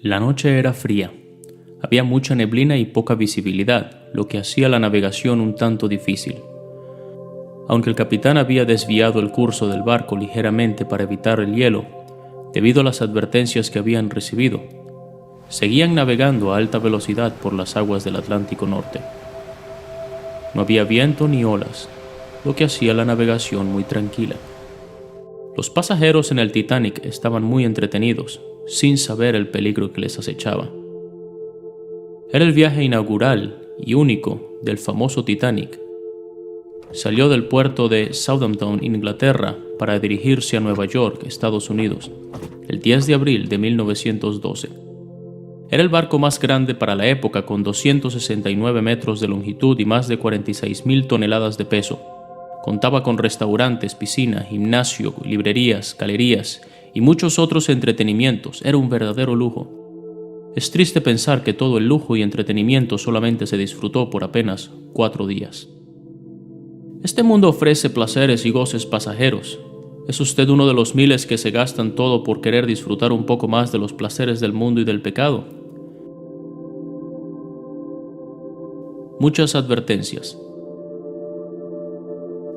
La noche era fría. Había mucha neblina y poca visibilidad, lo que hacía la navegación un tanto difícil. Aunque el capitán había desviado el curso del barco ligeramente para evitar el hielo, debido a las advertencias que habían recibido, seguían navegando a alta velocidad por las aguas del Atlántico Norte. No había viento ni olas, lo que hacía la navegación muy tranquila. Los pasajeros en el Titanic estaban muy entretenidos, sin saber el peligro que les acechaba. Era el viaje inaugural y único del famoso Titanic. Salió del puerto de Southampton, Inglaterra, para dirigirse a Nueva York, Estados Unidos, el 10 de abril de 1912. Era el barco más grande para la época, con 269 metros de longitud y más de 46.000 toneladas de peso. Contaba con restaurantes, piscina, gimnasio, librerías, galerías y muchos otros entretenimientos. Era un verdadero lujo. Es triste pensar que todo el lujo y entretenimiento solamente se disfrutó por apenas 4 días. Este mundo ofrece placeres y goces pasajeros. ¿Es usted uno de los miles que se gastan todo por querer disfrutar un poco más de los placeres del mundo y del pecado? Muchas advertencias.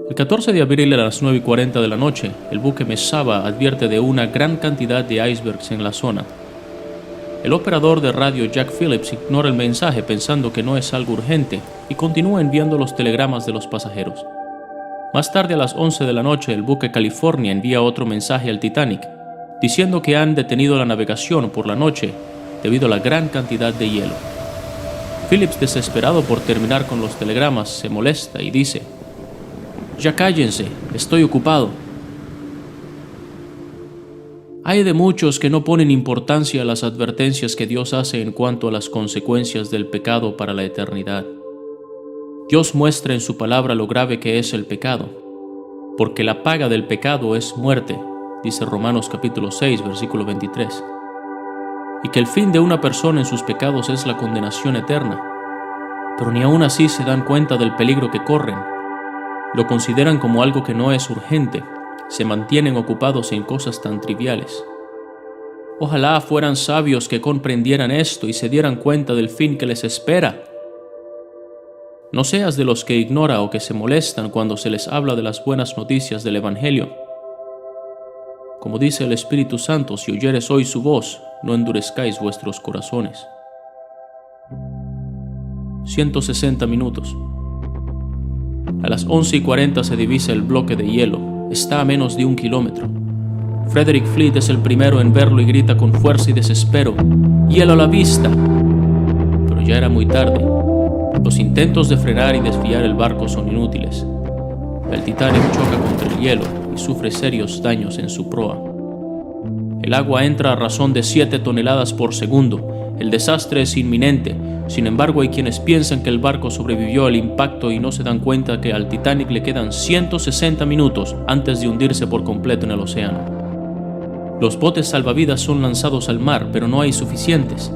El 14 de abril a las 9:40 de la noche, el buque Mesaba advierte de una gran cantidad de icebergs en la zona. El operador de radio Jack Phillips ignora el mensaje pensando que no es algo urgente y continúa enviando los telegramas de los pasajeros. Más tarde, a las 11 de la noche, el buque California envía otro mensaje al Titanic, diciendo que han detenido la navegación por la noche debido a la gran cantidad de hielo. Phillips, desesperado por terminar con los telegramas, se molesta y dice: «Ya cállense, estoy ocupado». Hay de muchos que no ponen importancia a las advertencias que Dios hace en cuanto a las consecuencias del pecado para la eternidad. Dios muestra en su palabra lo grave que es el pecado, porque la paga del pecado es muerte, dice Romanos capítulo 6, versículo 23, y que el fin de una persona en sus pecados es la condenación eterna. Pero ni aún así se dan cuenta del peligro que corren. Lo consideran como algo que no es urgente, se mantienen ocupados en cosas tan triviales. Ojalá fueran sabios que comprendieran esto y se dieran cuenta del fin que les espera. No seas de los que ignora o que se molestan cuando se les habla de las buenas noticias del Evangelio. Como dice el Espíritu Santo, si oyeres hoy su voz, no endurezcáis vuestros corazones. 160 minutos. A las 11:40 se divisa el bloque de hielo. Está a menos de 1 kilómetro. Frederick Fleet es el primero en verlo y grita con fuerza y desespero: «¡Hielo a la vista!». Pero ya era muy tarde. Los intentos de frenar y desviar el barco son inútiles. El Titanic choca contra el hielo y sufre serios daños en su proa. El agua entra a razón de 7 toneladas por segundo. El desastre es inminente. Sin embargo, hay quienes piensan que el barco sobrevivió al impacto y no se dan cuenta que al Titanic le quedan 160 minutos antes de hundirse por completo en el océano. Los botes salvavidas son lanzados al mar, pero no hay suficientes.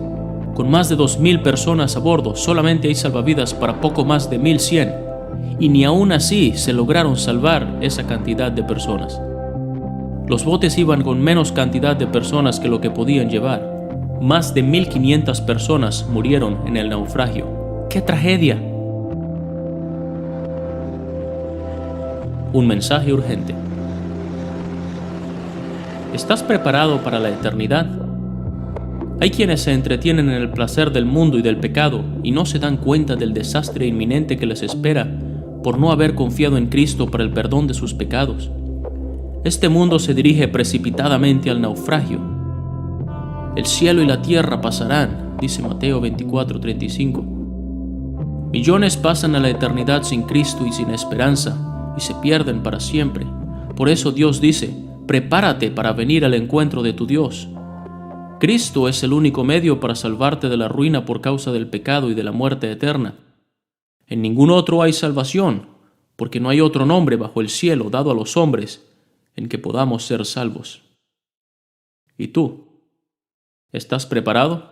Con más de 2.000 personas a bordo, solamente hay salvavidas para poco más de 1.100, y ni aún así se lograron salvar esa cantidad de personas. Los botes iban con menos cantidad de personas que lo que podían llevar. Más de 1.500 personas murieron en el naufragio. ¡Qué tragedia! Un mensaje urgente. ¿Estás preparado para la eternidad? Hay quienes se entretienen en el placer del mundo y del pecado y no se dan cuenta del desastre inminente que les espera por no haber confiado en Cristo para el perdón de sus pecados. Este mundo se dirige precipitadamente al naufragio. El cielo y la tierra pasarán, dice Mateo 24:35. Millones pasan a la eternidad sin Cristo y sin esperanza y se pierden para siempre. Por eso Dios dice: prepárate para venir al encuentro de tu Dios. Cristo es el único medio para salvarte de la ruina por causa del pecado y de la muerte eterna. En ningún otro hay salvación, porque no hay otro nombre bajo el cielo dado a los hombres en que podamos ser salvos. ¿Y tú? ¿Estás preparado?